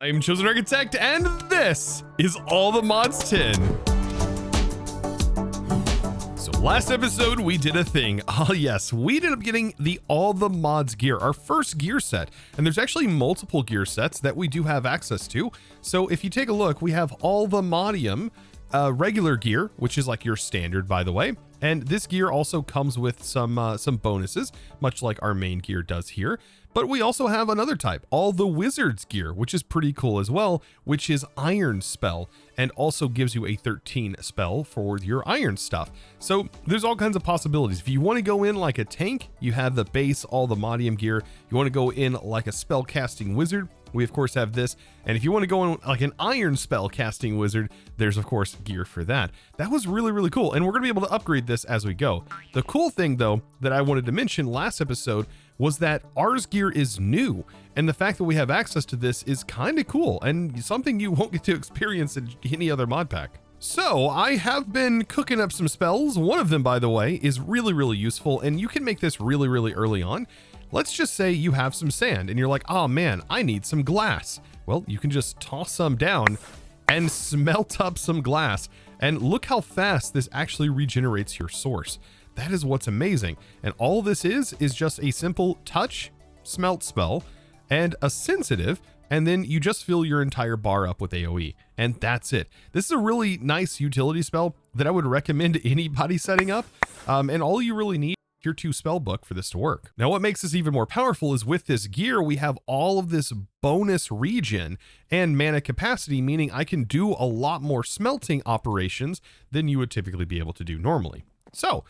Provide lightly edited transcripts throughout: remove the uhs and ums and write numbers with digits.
I'm ChosenArchitect, and this is All the Mods 10. So last episode, we did a thing. Oh yes, we ended up getting the All the Mods gear, our first gear set. And there's actually multiple gear sets that we do have access to. So if you take a look, we have All the Modium regular gear, which is like your standard, by the way. And this gear also comes with some bonuses, much like our main gear does here. But we also have another type, all the Wizards gear, which is pretty cool as well, which is Iron Spell, and also gives you a 13 spell for your Iron stuff. So there's all kinds of possibilities. If you want to go in like a tank, you have the base, all the Modium gear. You want to go in like a spell casting wizard, we of course have this. And if you want to go in like an Iron spell casting wizard, there's of course gear for that. That was really, really cool. And we're going to be able to upgrade this as we go. The cool thing though, that I wanted to mention last episode was that ours gear is new. And the fact that we have access to this is kind of cool and something you won't get to experience in any other mod pack. So I have been cooking up some spells. One of them, by the way, is really, really useful. And you can make this really, really early on. Let's just say you have some sand and you're like, oh man, I need some glass. Well, you can just toss some down and smelt up some glass. And look how fast this actually regenerates your source. That is what's amazing. And all this is just a simple touch smelt spell and a sensitive, and then you just fill your entire bar up with AoE, and that's it. This is a really nice utility spell that I would recommend anybody setting up. And all you really need is your 2 spell book for this to work. Now, what makes this even more powerful is with this gear, we have all of this bonus regen and mana capacity, meaning I can do a lot more smelting operations than you would typically be able to do normally. So,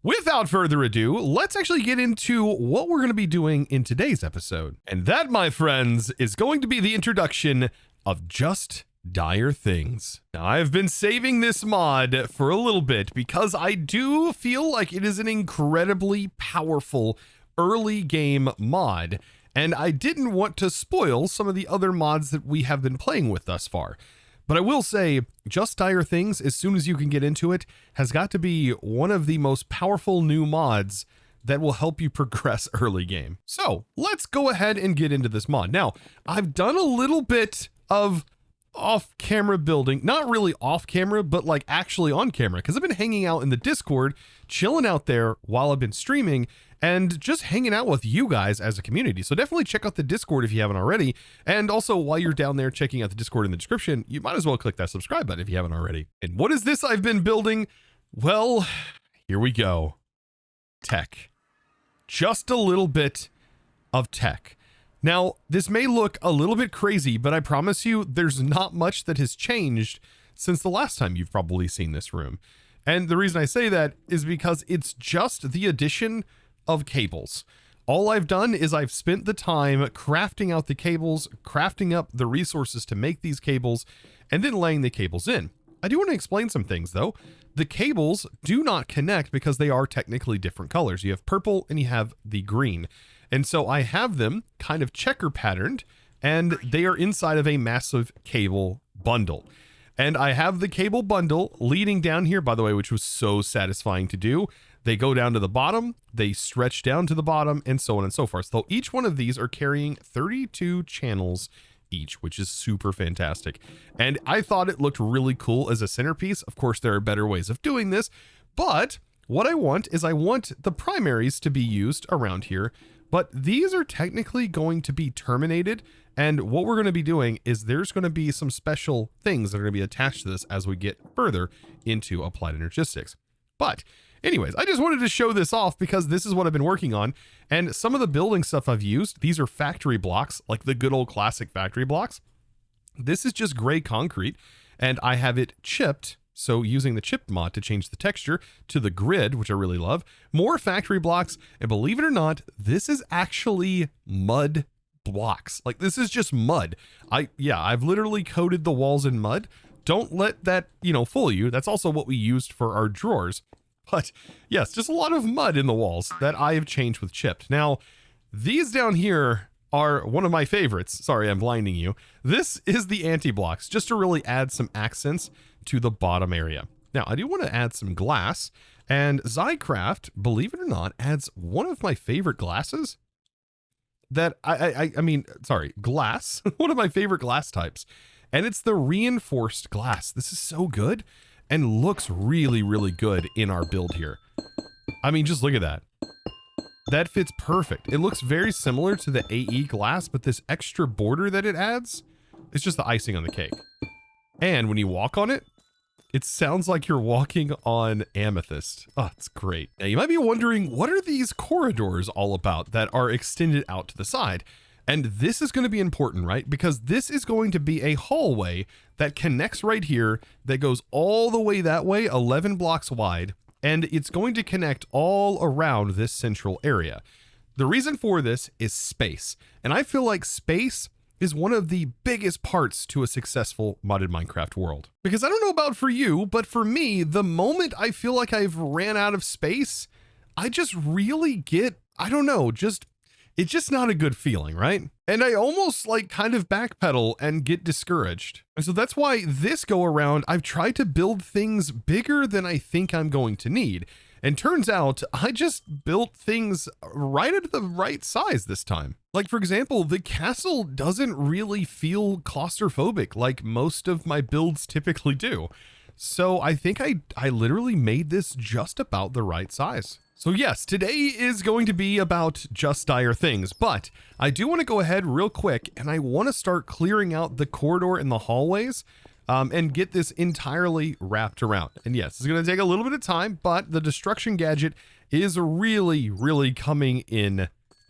without further ado, let's actually get into what we're going to be doing in today's episode. And that, my friends, is going to be the introduction of Just Dire Things. Now, I've been saving this mod for a little bit because I do feel like it is an incredibly powerful early game mod, and I didn't want to spoil some of the other mods that we have been playing with thus far. But I will say, Just Dire Things, as soon as you can get into it, has got to be one of the most powerful new mods that will help you progress early game. So let's go ahead and get into this mod. Now, I've done a little bit of off-camera building, not really off-camera, but like actually on camera, because I've been hanging out in the Discord, chilling out there while I've been streaming, and just hanging out with you guys as a community. So definitely check out the Discord if you haven't already. And also, while you're down there checking out the Discord in the description, you might as well click that subscribe button if you haven't already. And what is this I've been building? Well, here we go. Tech. Just a little bit of tech. Now, this may look a little bit crazy, but I promise you there's not much that has changed since the last time you've probably seen this room. And the reason I say that is because it's just the addition of cables. All I've done is I've spent the time crafting out the cables, crafting up the resources to make these cables, and then laying the cables in. I do want to explain some things though. The cables do not connect because they are technically different colors. You have purple and you have the green. And so I have them kind of checker patterned, and they are inside of a massive cable bundle. And I have the cable bundle leading down here, by the way, which was so satisfying to do. They go down to the bottom, they stretch down to the bottom, and so on and so forth. So each one of these are carrying 32 channels each, which is super fantastic. And I thought it looked really cool as a centerpiece. Of course, there are better ways of doing this, but what I want is I want the primaries to be used around here, but these are technically going to be terminated. And what we're going to be doing is there's going to be some special things that are going to be attached to this as we get further into applied energistics. But anyways, I just wanted to show this off because this is what I've been working on. And some of the building stuff I've used, these are factory blocks, like the good old classic factory blocks. This is just gray concrete, and I have it chipped. So using the chipped mod to change the texture to the grid, which I really love. More factory blocks, and believe it or not, this is actually mud blocks. Like, this is just mud. I've literally coated the walls in mud. Don't let that, fool you. That's also what we used for our drawers. But yes, just a lot of mud in the walls that I have changed with chipped. Now, these down here are one of my favorites. Sorry, I'm blinding you. This is the anti-blocks, just to really add some accents to the bottom area. Now, I do want to add some glass, and Zycraft, believe it or not, adds one of my favorite glasses. that I mean, sorry, glass, one of my favorite glass types, and it's the reinforced glass. This is so good and looks really, really good in our build here. I mean, just look at that. That fits perfect. It looks very similar to the AE glass, but this extra border that it adds, it's just the icing on the cake. And when you walk on it, it sounds like you're walking on amethyst. Oh, it's great. Now you might be wondering, what are these corridors all about that are extended out to the side? And this is going to be important, right? Because this is going to be a hallway that connects right here, that goes all the way that way, 11 blocks wide, and it's going to connect all around this central area. The reason for this is space. And I feel like space is one of the biggest parts to a successful modded Minecraft world. Because I don't know about for you, but for me, the moment I feel like I've ran out of space, I just really get, I don't know, it's just not a good feeling, right? And I almost like kind of backpedal and get discouraged. And so that's why this go around, I've tried to build things bigger than I think I'm going to need. And turns out I just built things right at the right size this time. Like, for example, the castle doesn't really feel claustrophobic like most of my builds typically do. So I think I literally made this just about the right size. So yes, today is going to be about just dire things, but I do want to go ahead real quick and I want to start clearing out the corridor and the hallways and get this entirely wrapped around. And yes, it's going to take a little bit of time, but the destruction gadget is really, really coming in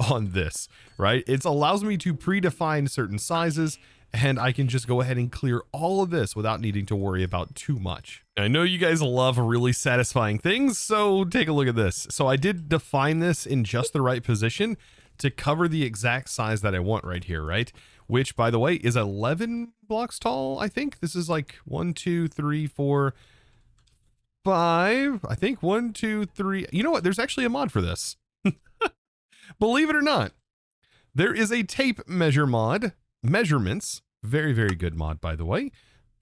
on this, right? It allows me to predefine certain sizes and I can just go ahead and clear all of this without needing to worry about too much. I know you guys love really satisfying things, so take a look at this. So I did define this in just the right position to cover the exact size that I want right here, right? Which, by the way, is 11 blocks tall, I think. This is like 1, 2, 3, 4, 5. I think 1, 2, 3. You know what? There's actually a mod for this. Believe it or not, there is a tape measure mod. Measurements. Very, very good mod, by the way.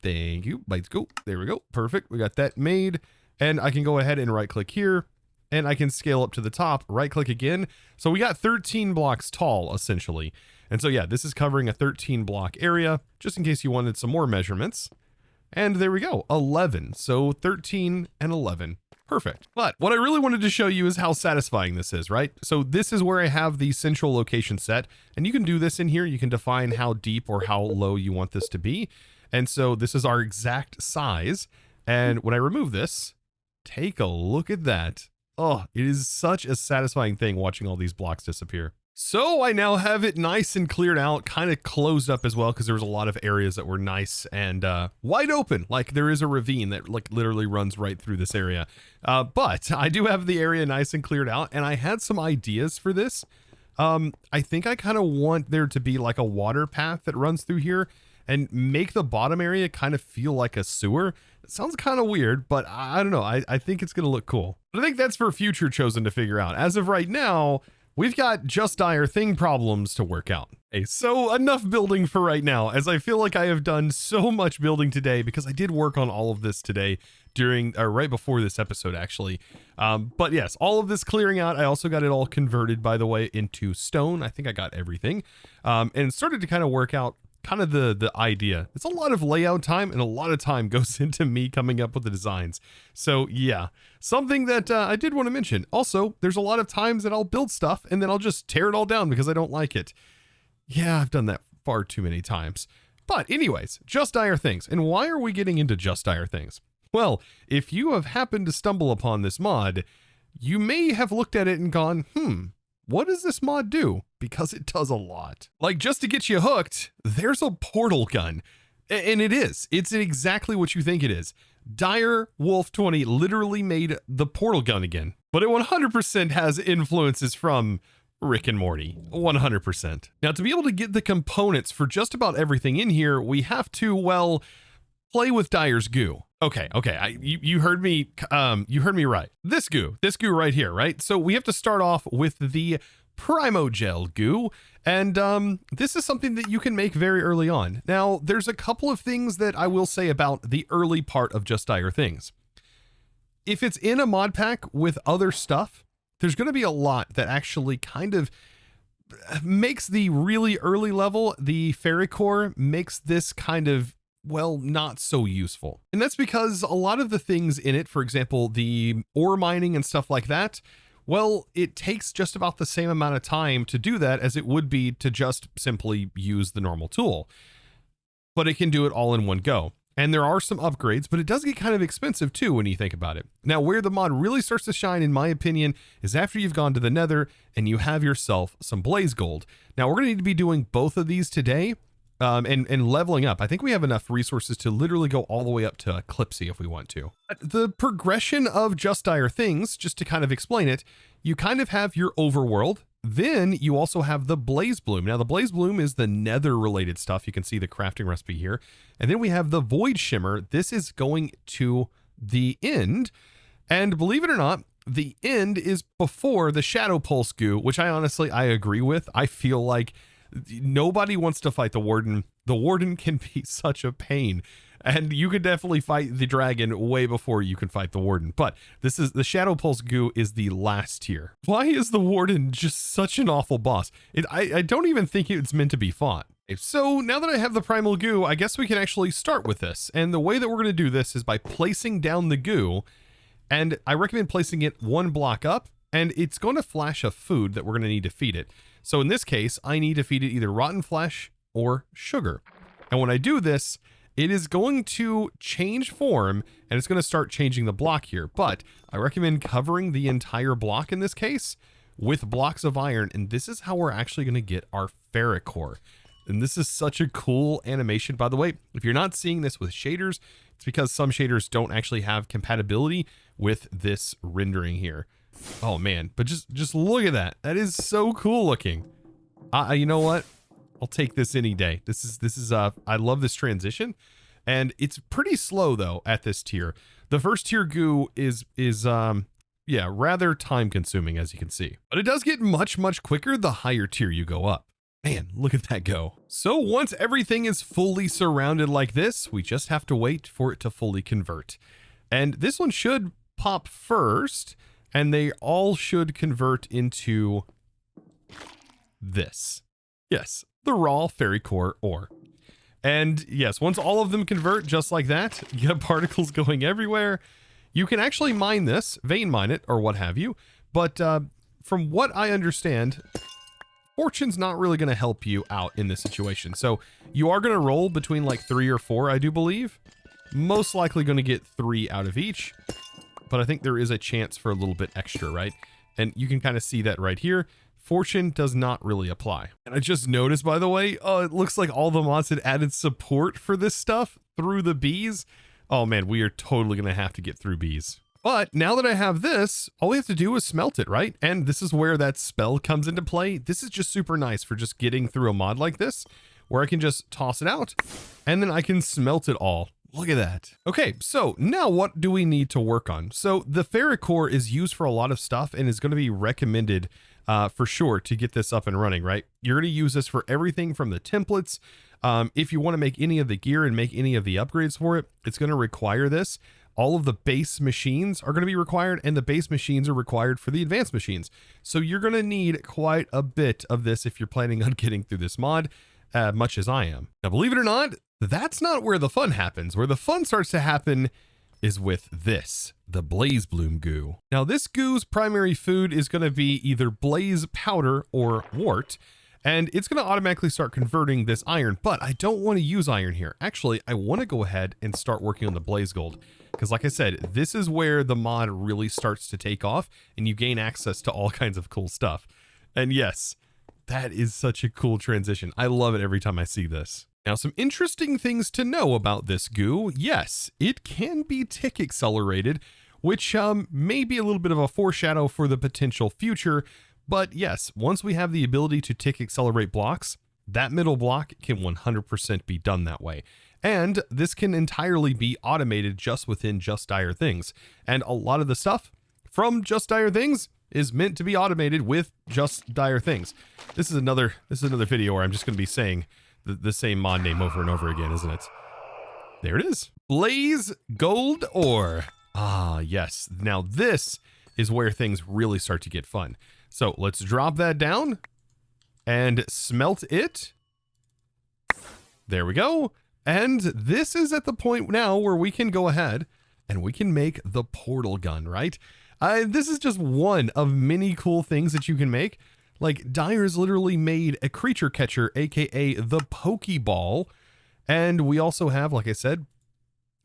Thank you. Let's go. There we go. Perfect. We got that made. And I can go ahead and right click here and I can scale up to the top, right click again. So we got 13 blocks tall, essentially. And so yeah, this is covering a 13 block area, just in case you wanted some more measurements. And there we go, 11. So 13 and 11. Perfect. But what I really wanted to show you is how satisfying this is, right? So this is where I have the central location set, and you can do this in here. You can define how deep or how low you want this to be. And so this is our exact size. And when I remove this, take a look at that. Oh, it is such a satisfying thing watching all these blocks disappear. So I now have it nice and cleared out, kind of closed up as well, because there was a lot of areas that were nice and wide open. Like there is a ravine that like literally runs right through this area. But I do have the area nice and cleared out, and I had some ideas for this. I think I kind of want there to be like a water path that runs through here and make the bottom area kind of feel like a sewer. It sounds kind of weird, but I don't know. I think it's going to look cool. But I think that's for future Chosen to figure out. As of right now, we've got just dire thing problems to work out. Okay, so enough building for right now, as I feel like I have done so much building today because I did work on all of this today during right before this episode, actually. But yes, all of this clearing out. I also got it all converted, by the way, into stone. I think I got everything and started to kind of work out kind of the idea. It's a lot of layout time and a lot of time goes into me coming up with the designs. So yeah, something that I did want to mention. Also, there's a lot of times that I'll build stuff and then I'll just tear it all down because I don't like it. Yeah, I've done that far too many times. But anyways, just dire things. And why are we getting into just dire things? Well, if you have happened to stumble upon this mod, you may have looked at it and gone, what does this mod do? Because it does a lot. Like, just to get you hooked, there's a portal gun. And it's exactly what you think it is. Dire Wolf 20 literally made the portal gun again. But it 100% has influences from Rick and Morty. 100%. Now, to be able to get the components for just about everything in here, we have to, well, play with Dire's goo. Okay. You heard me. You heard me right. This goo right here, right? So we have to start off with the Primogel goo, and this is something that you can make very early on. Now, there's a couple of things that I will say about the early part of Just Dire Things. If it's in a mod pack with other stuff, there's going to be a lot that actually kind of makes the really early level, the fairy core makes this kind of, well, not so useful. And that's because a lot of the things in it, for example, the ore mining and stuff like that, well, it takes just about the same amount of time to do that as it would be to just simply use the normal tool. But it can do it all in one go. And there are some upgrades, but it does get kind of expensive too when you think about it. Now, where the mod really starts to shine, in my opinion, is after you've gone to the Nether and you have yourself some blaze gold. Now, we're going to need to be doing both of these today and leveling up. I think we have enough resources to literally go all the way up to Eclipsy if we want to. The progression of Just Dire Things, just to kind of explain it, you kind of have your overworld. Then you also have the Blaze Bloom. Now the Blaze Bloom is the Nether related stuff. You can see the crafting recipe here. And then we have the Void Shimmer. This is going to the end. And believe it or not, the end is before the Shadow Pulse goo, which I agree with. I feel like nobody wants to fight the Warden. The Warden can be such a pain. And you could definitely fight the dragon way before you can fight the Warden. But this is the Shadow Pulse goo is the last tier. Why is the Warden just such an awful boss? I don't even think it's meant to be fought. So now that I have the primal goo, I guess we can actually start with this. And the way that we're going to do this is by placing down the goo. And I recommend placing it one block up. And it's going to flash a food that we're going to need to feed it. So in this case, I need to feed it either rotten flesh or sugar. And when I do this, it is going to change form and it's going to start changing the block here. But I recommend covering the entire block in this case with blocks of iron. And this is how we're actually going to get our ferric core. And this is such a cool animation. By the way, if you're not seeing this with shaders, it's because some shaders don't actually have compatibility with this rendering here. Oh man, but just look at that. That is so cool looking. You know what? I'll take this any day. This is I love this transition, and it's pretty slow though at this tier. The first tier goo is yeah, rather time consuming, as you can see, but it does get much quicker the higher tier you go up. Man, look at that go. So once everything is fully surrounded like this, we just have to wait for it to fully convert. And this one should pop first, and they all should convert into this. Yes, the raw fairy core ore. And yes, once all of them convert just like that, you have particles going everywhere. You can actually mine this, vein mine it, or what have you. But from what I understand, fortune's not really going to help you out in this situation. So you are going to roll between like 3 or 4, I do believe. Most likely going to get 3 out of each. But I think there is a chance for a little bit extra, right? And you can kind of see that right here. Fortune does not really apply. And I just noticed, by the way, oh, it looks like all the mods had added support for this stuff through the bees. Oh man, we are totally going to have to get through bees. But now that I have this, all we have to do is smelt it, right? And this is where that spell comes into play. This is just super nice for just getting through a mod like this, where I can just toss it out and then I can smelt it all. Look at that. Okay, so now what do we need to work on? So the ferric core is used for a lot of stuff and is going to be recommended for sure to get this up and running, right? You're going to use this for everything from the templates. If you want to make any of the gear and make any of the upgrades for it, it's going to require this. All of the base machines are going to be required, and the base machines are required for the advanced machines. So you're going to need quite a bit of this if you're planning on getting through this mod, much as I am. Now, believe it or not, that's not where the fun happens. Where the fun starts to happen is with this, the Blaze Bloom goo. Now, this goo's primary food is going to be either blaze powder or wart, and it's going to automatically start converting this iron, but I don't want to use iron here. Actually, I want to go ahead and start working on the blaze gold, because like I said, this is where the mod really starts to take off and you gain access to all kinds of cool stuff. And yes, that is such a cool transition. I love it every time I see this. Now, some interesting things to know about this goo. Yes, it can be tick accelerated, which may be a little bit of a foreshadow for the potential future. But yes, once we have the ability to tick accelerate blocks, that middle block can 100% be done that way. And this can entirely be automated just within Just Dire Things. And a lot of the stuff from Just Dire Things is meant to be automated with Just Dire Things. This is another video where I'm just going to be saying the same mod name over and over again, isn't it? There it is. Blaze Gold Ore. Ah, yes. Now this is where things really start to get fun. So let's drop that down. and smelt it. There we go. And this is at the point now where we can go ahead and we can make the portal gun, right? This is just one of many cool things that you can make. Like, Dyer's literally made a creature catcher, aka the Pokeball. And we also have, like I said,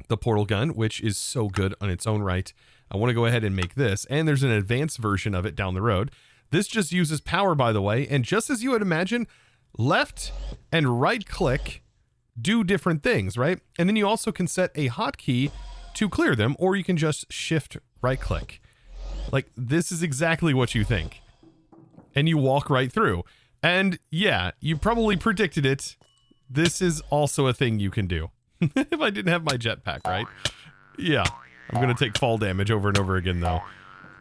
the portal gun, which is so good on its own right. I want to go ahead and make this, and there's an advanced version of it down the road. This just uses power, by the way, and just as you would imagine, left and right click do different things, right? And then you also can set a hotkey to clear them, or you can just shift right click. Like, this is exactly what you think. And you walk right through. And yeah, you probably predicted it. This is also a thing you can do. If I didn't have my jetpack, right? Yeah, I'm going to take fall damage over and over again, though.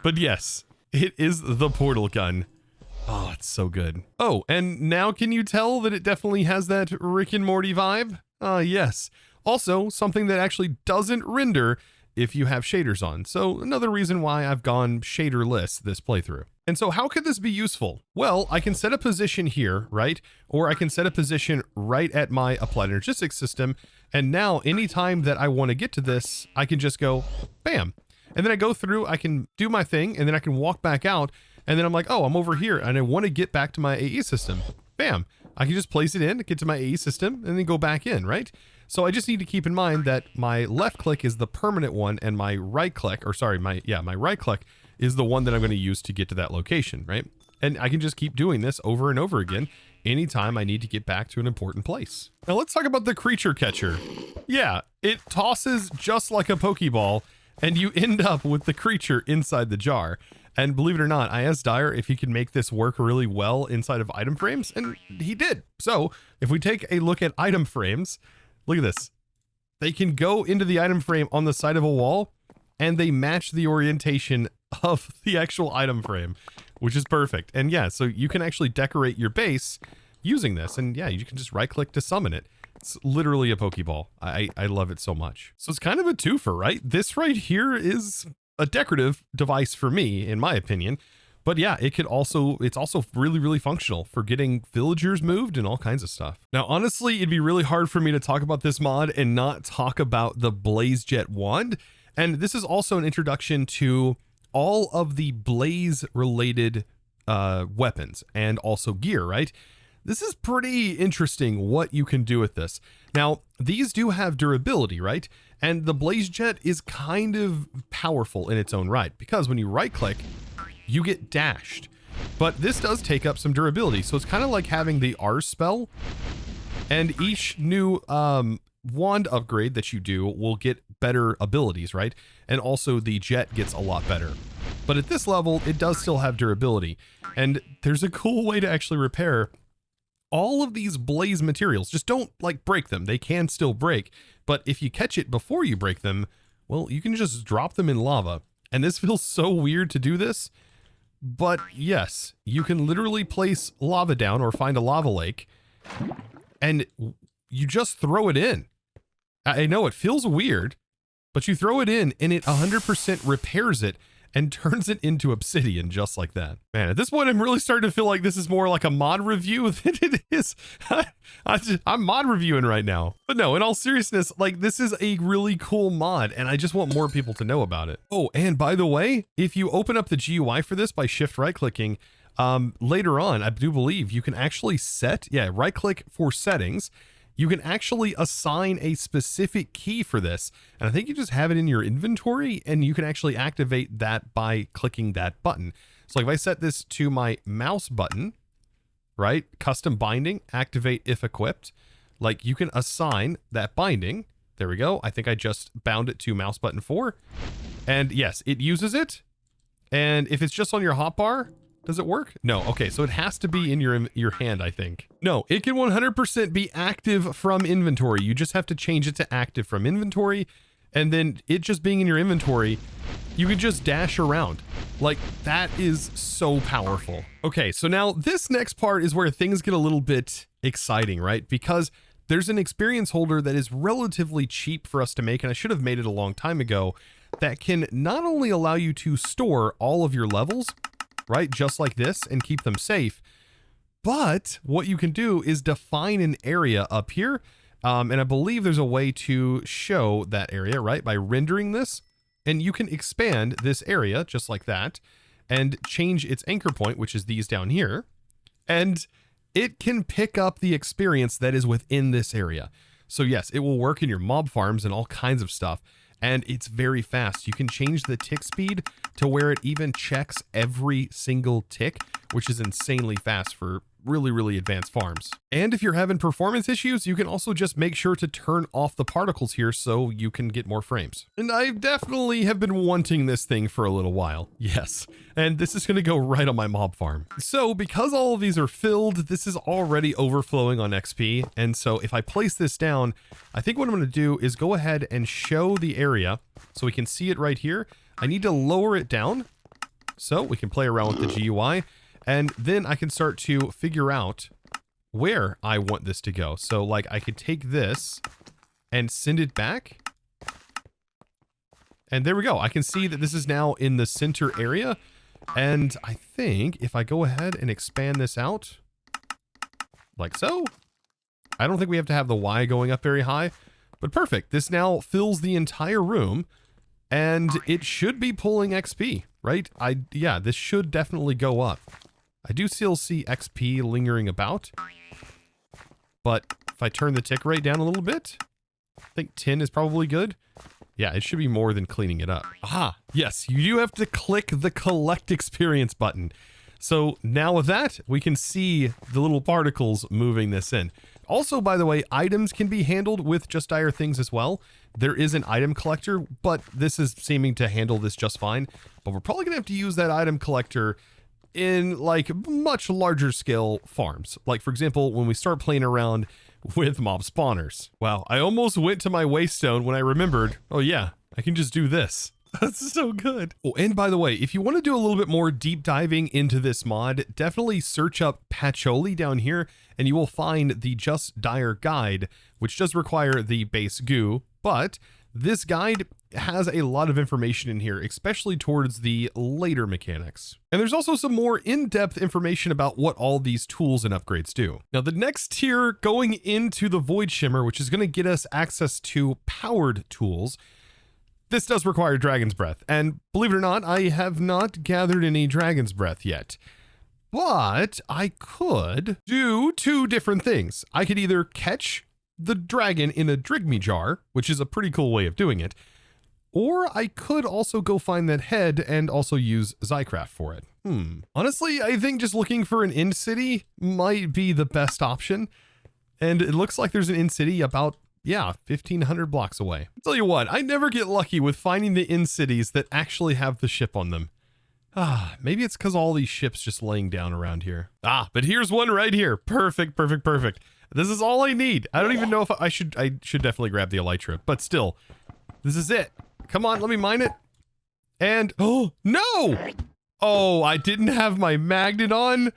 But yes, it is the portal gun. Oh, it's so good. Oh, and now can you tell that it definitely has that Rick and Morty vibe? Yes. Also, something that actually doesn't render if you have shaders on. So another reason why I've gone shaderless this playthrough. And so how could this be useful? Well, I can set a position here, right? Or I can set a position right at my applied energistics system. And now anytime that I want to get to this, I can just go bam. And then I go through, I can do my thing, and then I can walk back out. And then I'm like, oh, I'm over here and I want to get back to my AE system. Bam. I can just place it in, get to my AE system, and then go back in, right? So I just need to keep in mind that my left click is the permanent one, and my right click, or sorry, my right click is the one that I'm going to use to get to that location, right? And I can just keep doing this over and over again anytime I need to get back to an important place. Now let's talk about the creature catcher. Yeah, it tosses just like a Pokeball, and you end up with the creature inside the jar. And believe it or not, I asked Dyer if he could make this work really well inside of item frames, and he did. So if we take a look at item frames, look at this. They can go into the item frame on the side of a wall, and they match the orientation of the actual item frame, which is perfect. And yeah, so you can actually decorate your base using this. And yeah, you can just right click to summon it. It's literally a Pokeball. I love it so much. So it's kind of a twofer, right? This right here is a decorative device for me, in my opinion. But yeah, it's also really, really functional for getting villagers moved and all kinds of stuff. Now, honestly, it'd be really hard for me to talk about this mod and not talk about the Blaze Jet wand. And this is also an introduction to all of the Blaze related weapons and also gear, right? This is pretty interesting what you can do with this. Now, these do have durability, right? And the Blaze Jet is kind of powerful in its own right, because when you right click, you get dashed. But this does take up some durability. So it's kind of like having the R spell, and each new wand upgrade that you do will get better abilities, right? And also the jet gets a lot better. But at this level, it does still have durability. And there's a cool way to actually repair all of these blaze materials. Just don't like break them. They can still break. But if you catch it before you break them, well, you can just drop them in lava. And this feels so weird to do this. But yes, you can literally place lava down or find a lava lake and you just throw it in. I know it feels weird, but you throw it in and it 100% repairs it and turns it into obsidian just like that. Man, at this point, I'm really starting to feel like this is more like a mod review than it is. I'm mod reviewing right now. But no, in all seriousness, like, this is a really cool mod and I just want more people to know about it. Oh, and by the way, if you open up the GUI for this by shift right clicking, later on, I do believe you can actually set, right click for settings. You can actually assign a specific key for this. And I think you just have it in your inventory and you can actually activate that by clicking that button. So like if I set this to my mouse button, right? Custom binding, activate if equipped. Like you can assign that binding. There we go. I think I just bound it to mouse button 4. And yes, it uses it. And if it's just on your hotbar, does it work? No. Okay, so it has to be in your hand, I think. No, it can 100% be active from inventory. You just have to change it to active from inventory, and then it just being in your inventory, you can just dash around. Like, that is so powerful. Okay, so now this next part is where things get a little bit exciting, right? Because there's an experience holder that is relatively cheap for us to make, and I should have made it a long time ago, that can not only allow you to store all of your levels, right, just like this, and keep them safe, But what you can do is define an area up here. And I believe there's a way to show that area, right? By rendering this. And you can expand this area just like that and change its anchor point, which is these down here. And it can pick up the experience that is within this area. So yes, it will work in your mob farms and all kinds of stuff. And it's very fast. You can change the tick speed to where it even checks every single tick, which is insanely fast for really, really advanced farms. And if you're having performance issues, you can also just make sure to turn off the particles here so you can get more frames. And I definitely have been wanting this thing for a little while. Yes. And this is going to go right on my mob farm. So because all of these are filled, this is already overflowing on XP. And so if I place this down, I think what I'm going to do is go ahead and show the area so we can see it right here. I need to lower it down so we can play around with the GUI. And then I can start to figure out where I want this to go. So like I could take this and send it back. And there we go. I can see that this is now in the center area. And I think if I go ahead and expand this out like so, I don't think we have to have the Y going up very high, but perfect. This now fills the entire room and it should be pulling XP, right? Yeah, this should definitely go up. I do still see XP lingering about, but if I turn the tick rate down a little bit, I think 10 is probably good. Yeah, it should be more than cleaning it up. Aha, yes, you do have to click the collect experience button. So now with that, we can see the little particles moving this in. Also, by the way, items can be handled with Just Dire things as well. There is an item collector, but this is seeming to handle this just fine. But we're probably gonna have to use that item collector in like much larger scale farms. Like for example, when we start playing around with mob spawners. Wow, I almost went to my waystone when I remembered, oh yeah, I can just do this. That's so good. Oh, and by the way, if you want to do a little bit more deep diving into this mod, definitely search up Patchouli down here and you will find the Just Dire guide, which does require the base goo, but this guide has a lot of information in here, especially towards the later mechanics. And there's also some more in-depth information about what all these tools and upgrades do. Now, the next tier going into the Void Shimmer, which is going to get us access to powered tools, this does require Dragon's Breath. And believe it or not, I have not gathered any Dragon's Breath yet. But I could do two different things. I could either catch the dragon in a Drigme jar, which is a pretty cool way of doing it, or I could also go find that head and also use Zycraft for it. Honestly, I think just looking for an end city might be the best option. And it looks like there's an end city about, yeah, 1,500 blocks away. I'll tell you what, I never get lucky with finding the end cities that actually have the ship on them. Maybe it's because all these ships just laying down around here. But here's one right here. Perfect, perfect, perfect. This is all I need. I don't even know if I should definitely grab the elytra, but still, this is it. Come on, let me mine it. And, oh, no! Oh, I didn't have my magnet on.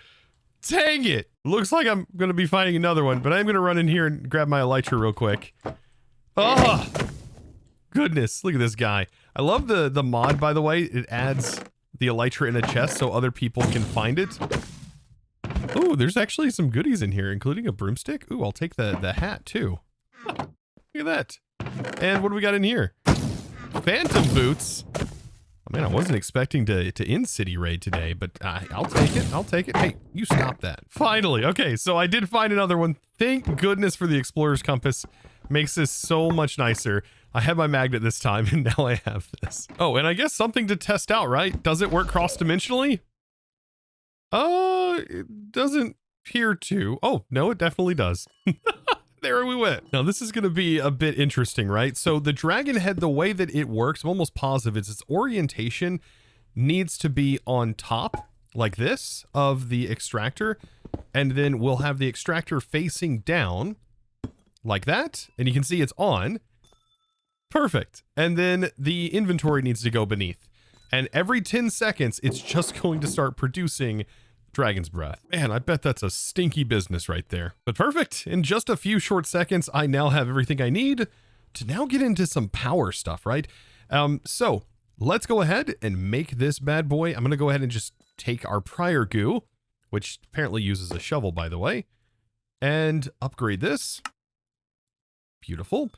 Dang it. Looks like I'm going to be finding another one, but I'm going to run in here and grab my elytra real quick. Oh, goodness. Look at this guy. I love the mod, by the way. It adds the elytra in a chest so other people can find it. Ooh, there's actually some goodies in here, including a broomstick. Ooh, I'll take the hat too. Look at that. And what do we got in here? Phantom boots. Oh, man, I wasn't expecting to end city raid today, but I'll take it. I'll take it. Hey, you stop that. Finally. Okay, so I did find another one. Thank goodness for the Explorer's Compass. Makes this so much nicer. I had my magnet this time, and now I have this. Oh, and I guess something to test out, right? Does it work cross-dimensionally? It doesn't appear to. Oh, no, it definitely does. There we went. Now, this is going to be a bit interesting, right? So the dragon head, the way that it works, I'm almost positive, is its orientation needs to be on top, like this, of the extractor. And then we'll have the extractor facing down, like that. And you can see it's on. Perfect. And then the inventory needs to go beneath. And every 10 seconds, it's just going to start producing Dragon's Breath. Man, I bet that's a stinky business right there. But perfect. In just a few short seconds, I now have everything I need to now get into some power stuff, right? So let's go ahead and make this bad boy. I'm going to go ahead and just take our prior goo. which apparently uses a shovel, by the way, and upgrade this. Beautiful.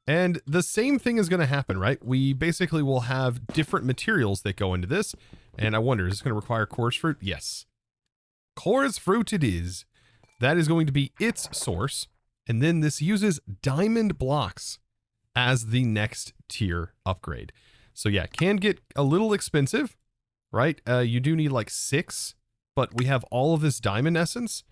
And the same thing is going to happen, right? We basically will have different materials that go into this. And I wonder, is this going to require chorus fruit? Yes. Chorus fruit it is. That is going to be its source. And then this uses diamond blocks as the next tier upgrade. So yeah, it can get a little expensive, right? You do need like 6, but we have all of this diamond essence,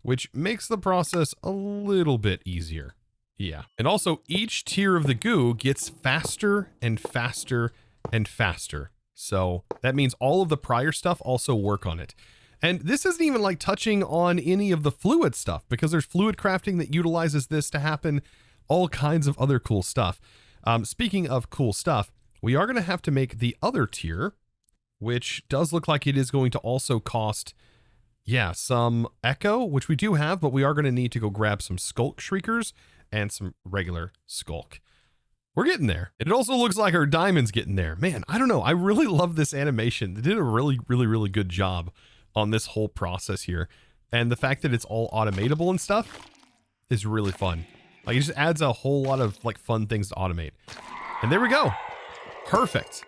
which makes the process a little bit easier. Yeah. And also each tier of the goo gets faster and faster and faster. So that means all of the prior stuff also work on it. And this isn't even like touching on any of the fluid stuff, because there's fluid crafting that utilizes this to happen, all kinds of other cool stuff. Speaking of cool stuff, we are going to have to make the other tier, which does look like it is going to also cost, yeah, some echo, which we do have, but we are going to need to go grab some skulk shriekers and some regular skulk. We're getting there. It also looks like our diamond's getting there. Man, I don't know. I really love this animation. They did a really good job on this whole process here. And the fact that it's all automatable and stuff is really fun. Like, it just adds a whole lot of like fun things to automate. And there we go. Perfect.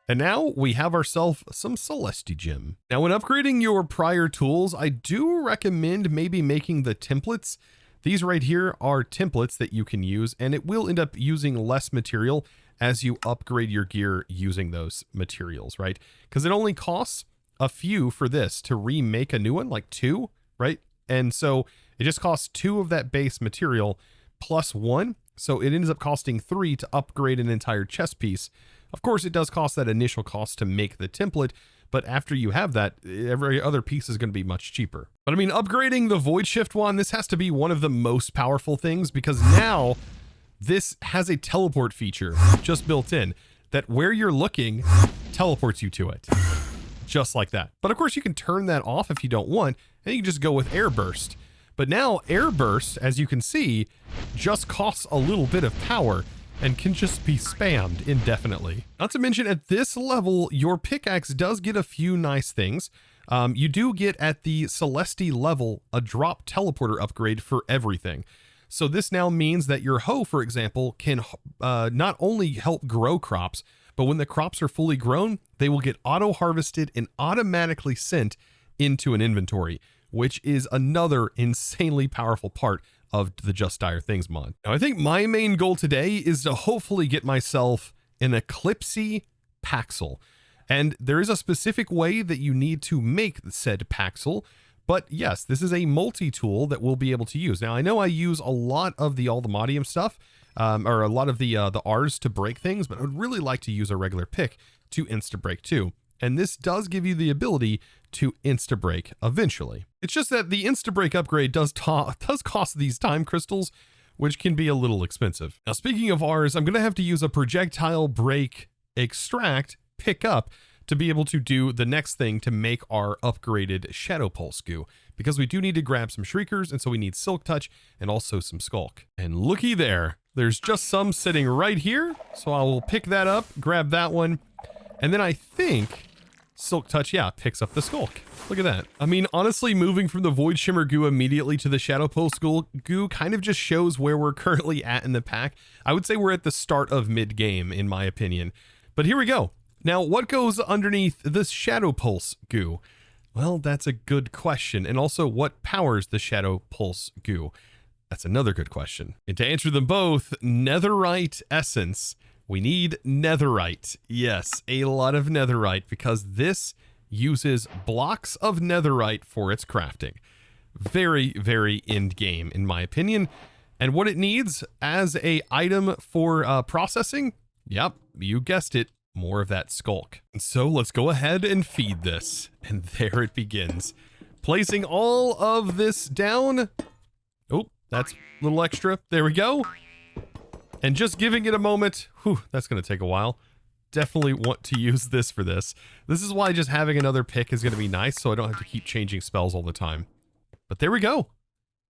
And now we have ourselves some Celesti Gem. Now, when upgrading your prior tools, I do recommend maybe making the templates. These right here are templates that you can use, and it will end up using less material as you upgrade your gear using those materials, right? Because it only costs a few for this to remake a new one, like 2, right? And so it just costs 2 of that base material plus 1. So it ends up costing 3 to upgrade an entire chest piece. Of course, it does cost that initial cost to make the template, but after you have that, every other piece is going to be much cheaper. But I mean, upgrading the Void Shift one, this has to be one of the most powerful things, because now this has a teleport feature just built in that where you're looking teleports you to it. Just like that. But of course you can turn that off if you don't want, and you can just go with Air Burst. But now Air Burst, as you can see, just costs a little bit of power and can just be spammed indefinitely. Not to mention, at this level, your pickaxe does get a few nice things. You do get at the Celesti level a drop teleporter upgrade for everything. So this now means that your hoe, for example, can not only help grow crops, but when the crops are fully grown, they will get auto-harvested and automatically sent into an inventory, which is another insanely powerful part of the Just Dire Things mod. Now, I think my main goal today is to hopefully get myself an Eclipsey Paxel. And there is a specific way that you need to make said Paxel, but yes, this is a multi-tool that we'll be able to use. Now, I know I use a lot of the Alldemodium stuff, or a lot of the R's to break things, but I would really like to use a regular pick to insta-break too. And this does give you the ability to insta-break eventually. It's just that the insta-break upgrade does cost these time crystals, which can be a little expensive. Now, speaking of R's, I'm going to have to use a projectile break extract pickup to be able to do the next thing to make our upgraded Shadow Pulse goo, because we do need to grab some Shriekers, and so we need Silk Touch and also some Skulk. And looky there, there's just some sitting right here, so I will pick that up, grab that one, and then I think Silk Touch, yeah, picks up the Skulk. Look at that. I mean, honestly, moving from the Void Shimmer goo immediately to the Shadow Pulse goo kind of just shows where we're currently at in the pack. I would say we're at the start of mid-game, in my opinion. But here we go. Now, what goes underneath this Shadow Pulse goo? Well, that's a good question. And also, what powers the Shadow Pulse goo? That's another good question. And to answer them both, Netherite Essence. We need Netherite. Yes, a lot of Netherite, because this uses blocks of Netherite for its crafting. Very, very end game, in my opinion. And what it needs as a item for processing, yep, you guessed it, more of that Skulk. And so let's go ahead and feed this. And there it begins. Placing all of this down. Oh, that's a little extra. There we go. And just giving it a moment. Whew, that's going to take a while. Definitely want to use this for this. This is why just having another pick is going to be nice, so I don't have to keep changing spells all the time. But there we go.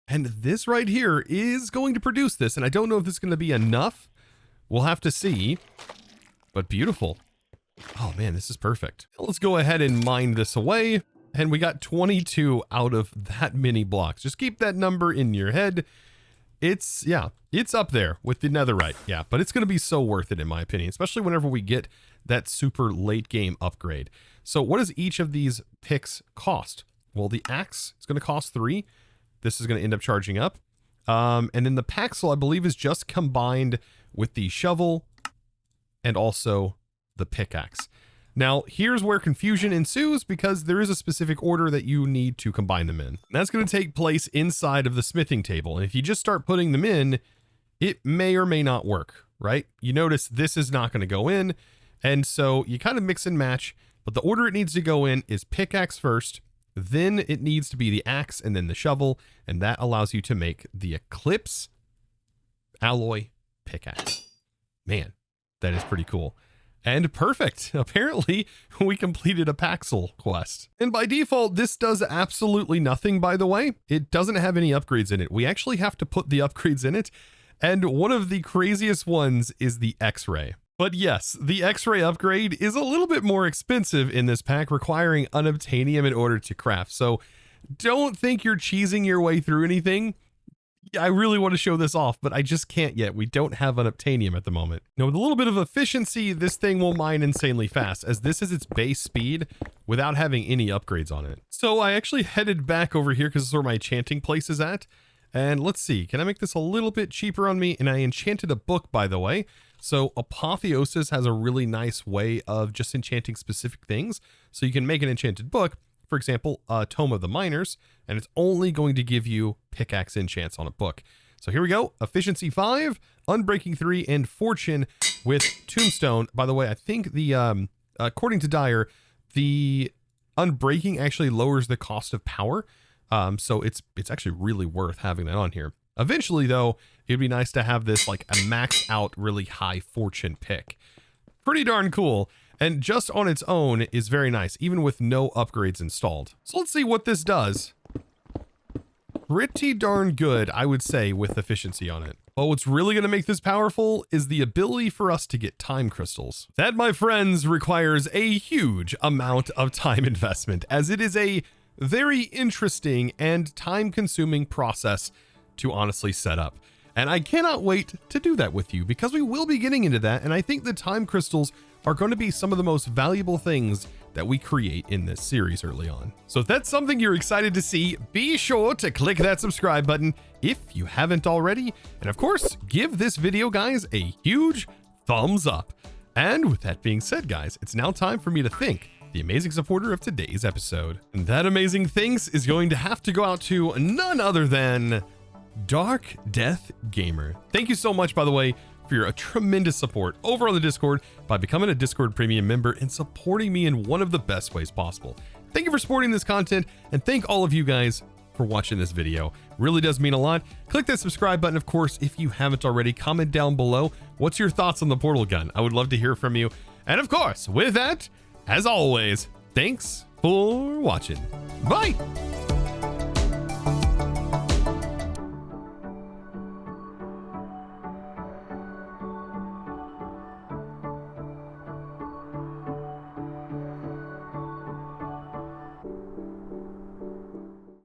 And this right here is going to produce this. And I don't know if this is going to be enough. We'll have to see. But beautiful. Oh man, this is perfect. Let's go ahead and mine this away. and we got 22 out of that many blocks. Just keep that number in your head. It's up there with the netherite. Yeah, but it's going to be so worth it in my opinion, especially whenever we get that super late game upgrade. So what does each of these picks cost? Well, the axe is going to cost 3. This is going to end up charging up. And then the paxel, I believe, is just combined with the shovel and also the pickaxe. Now, here's where confusion ensues because there is a specific order that you need to combine them in. And that's going to take place inside of the smithing table. And if you just start putting them in, it may or may not work, right? You notice this is not going to go in. And so you kind of mix and match, but the order it needs to go in is pickaxe first, then it needs to be the axe and then the shovel. And that allows you to make the Eclipse alloy pickaxe. Man, that is pretty cool. And perfect. Apparently, we completed a Paxel quest. And by default, this does absolutely nothing, by the way. It doesn't have any upgrades in it. We actually have to put the upgrades in it. And one of the craziest ones is the X-ray. But yes, the X-ray upgrade is a little bit more expensive in this pack, requiring unobtainium in order to craft. So don't think you're cheesing your way through anything. I really want to show this off, but I just can't yet. We don't have unobtainium at the moment. Now, with a little bit of efficiency, this thing will mine insanely fast, as this is its base speed without having any upgrades on it. So I actually headed back over here because this is where my enchanting place is at. And let's see, can I make this a little bit cheaper on me? And I enchanted a book, by the way. So Apotheosis has a really nice way of just enchanting specific things. So you can make an enchanted book, for example, a Tome of the Miners, and it's only going to give you pickaxe enchants on a book. So here we go. Efficiency 5, Unbreaking 3, and Fortune with Tombstone. By the way, I think the, according to Dyer, the Unbreaking actually lowers the cost of power. So it's actually really worth having that on here. Eventually, though, it'd be nice to have this like a max out really high Fortune pick. Pretty darn cool. And just on its own is very nice, even with no upgrades installed. So let's see what this does. Pretty darn good, I would say, with efficiency on it. But what's really going to make this powerful is the ability for us to get time crystals. That, my friends, requires a huge amount of time investment, as it is a very interesting and time-consuming process to honestly set up. And I cannot wait to do that with you, because we will be getting into that, and I think the time crystals are going to be some of the most valuable things that we create in this series early on. So if that's something you're excited to see, be sure to click that subscribe button if you haven't already. And of course, give this video, guys, a huge thumbs up. And with that being said, guys, it's now time for me to thank the amazing supporter of today's episode. And that amazing thanks is going to have to go out to none other than Dark Death Gamer. Thank you so much, by the way, for your tremendous support over on the Discord by becoming a Discord premium member and supporting me in one of the best ways possible. Thank you for supporting this content, and thank all of you guys for watching this video. Really does mean a lot. Click that subscribe button, of course, if you haven't already. Comment down below. What's your thoughts on the portal gun? I would love to hear from you. And of course, with that, as always, thanks for watching. Bye!